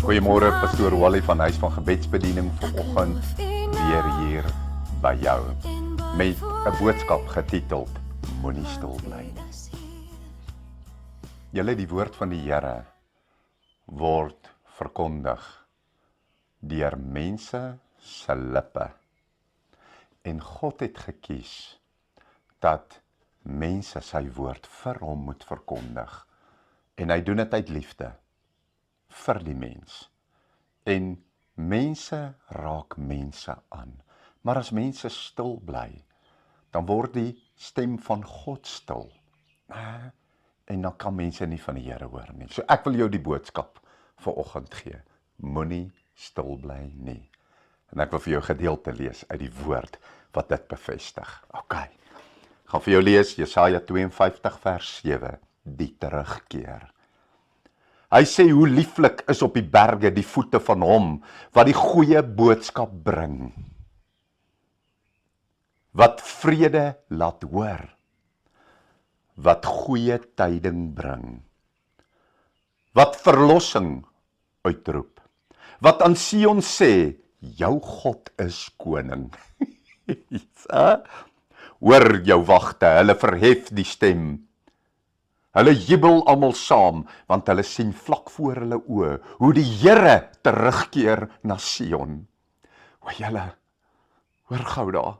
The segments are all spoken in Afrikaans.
Goeiemôre, Pastoor Wally van Huis van Gebedsbediening vanoggend weer hier by jou met 'n boodskap getiteld Moenie stil bly nie. Julle, die woord van die Here word verkondig deur mense se lippe. En God het gekies dat mense sy woord vir hom moet verkondig. En hy doen dit uit liefde vir die mens. En mense raak mense aan. Maar as mense stil bly, dan word die stem van God stil. En dan kan mense nie van die Here hoor nie. So ek wil jou die boodskap vanoggend gee. Moenie stil bly nie. En ek wil vir jou gedeelte lees uit die woord wat dit bevestig. OK. Ek gaan vir jou lees Jesaja 52 vers 7, die terugkeer. Hy sê hoe lieflik is op die berge die voete van hom wat die goeie boodskap bring. Wat vrede laat hoor. Wat goeie tyding bring. Wat verlossing uitroep. Wat aan Sion sê, jou God is koning. Hoor jou wagte, hulle verhef die stem. Hulle jubel almal saam, want hulle sien vlak voor hulle oë hoe die Here terugkeer na Sion. O julle, hoor gou daar.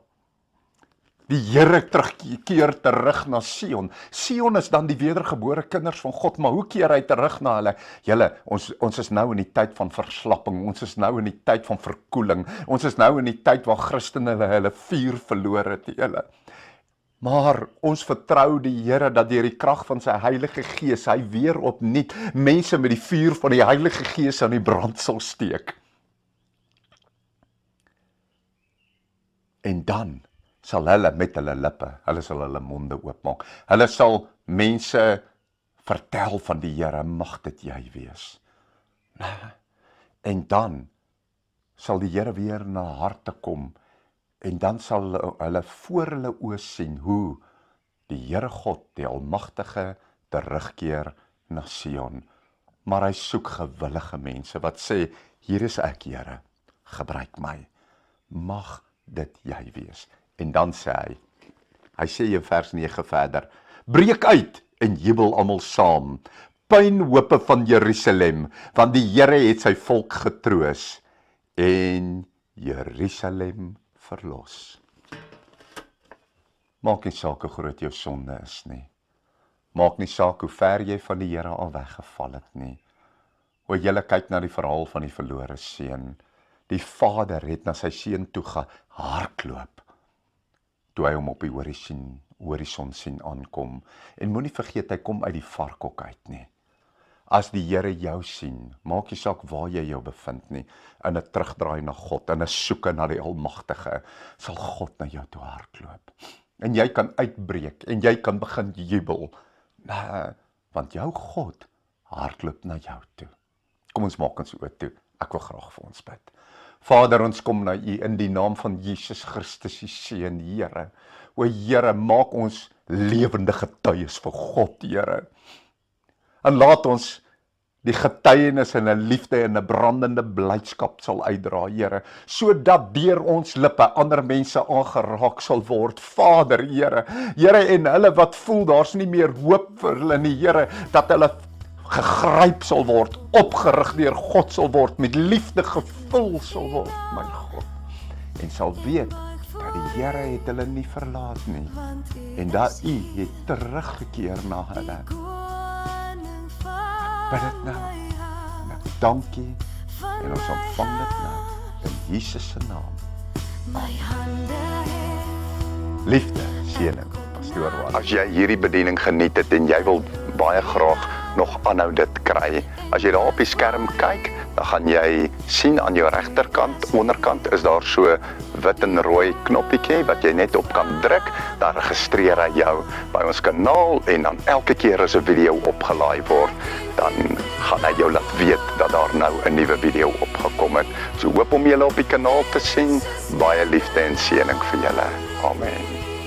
Die Here terugkeer terug na Sion. Sion is dan die wedergebore kinders van God, maar hoe keer hy terug na hulle? Julle, ons is nou in die tyd van verslapping, ons is nou in die tyd van verkoeling, ons is nou in die tyd waar Christene hulle vuur verloor het, julle. Maar ons vertrou die Here dat deur die krag van sy Heilige Gees hy weer opnuut mense met die vuur van die Heilige Gees aan die brand sal steek. En dan sal hulle met hulle lippe, hulle sal hulle monde oopmaak. Hulle sal mense vertel van die Here, mag dit jy wees. En dan sal die Here weer na harte kom. En dan sal hulle voor hulle oë sien hoe die Here God, die Almagtige, terugkeer na Sion. Maar hy soek gewillige mense wat sê, hier is ek, Here, gebruik my. Mag dit jy wees. En dan sê hy sê in vers 9 verder, breek uit en jubel almal saam, pynhope van Jerusalem, want die Here het sy volk getroos en Jerusalem verlos. Maak nie saak hoe groot jou sonde is nie. Maak nie saak hoe ver jy van die Here al weggeval het nie. O, julle kyk na die verhaal van die verlore seun. Die vader het na sy seun toe gehardloop, toe hy hom op die horison sien aankom. En moenie vergeet, hy kom uit die varkhok uit nie. As die Here jou sien, maak nie saak waar jy jou bevind nie, in 'n terugdraai na God, in 'n soeke na die Almagtige, sal God na jou toe hardloop. En jy kan uitbreek, en jy kan begin jubel, want jou God hardloop na jou toe. Kom ons maak ons oë toe, ek wil graag vir ons bid. Vader, ons kom na U in die naam van Jesus Christus, die Seun, Here. O Here, maak ons lewende getuies vir God, Here. En laat ons die getuienis en 'n liefde en 'n brandende blydskap sal uitdra, Here, sodat deur ons lippe ander mense aangeraak sal word. Vader, Here, en hulle wat voel daar's nie meer hoop vir hulle nie, Here, dat hulle gegryp sal word, opgerig deur God sal word, met liefde gevul sal word, my God. En sal weet dat die Here het hulle nie verlaat nie, en dat U het teruggekeer na hulle. Bid dit nou, en ek dankie, en ons ontvang dit nou, in Jesus se naam. Liefde, seëning, Pastoor Wally. As jy hierdie bediening geniet het, en jy wil baie graag nog aanhou dit kry, as jy daar op die skerm kyk, dan gaan jy sien aan jou regterkant, onderkant is daar so wit en rooi knoppietjie wat jy net op kan druk, dan registreer hy jou by ons kanaal en dan elke keer as 'n video opgelaai word, dan gaan hy jou laat weet dat daar nou 'n nuwe video opgekom het. So hoop om julle op die kanaal te sien, baie liefde en seëning vir julle. Amen.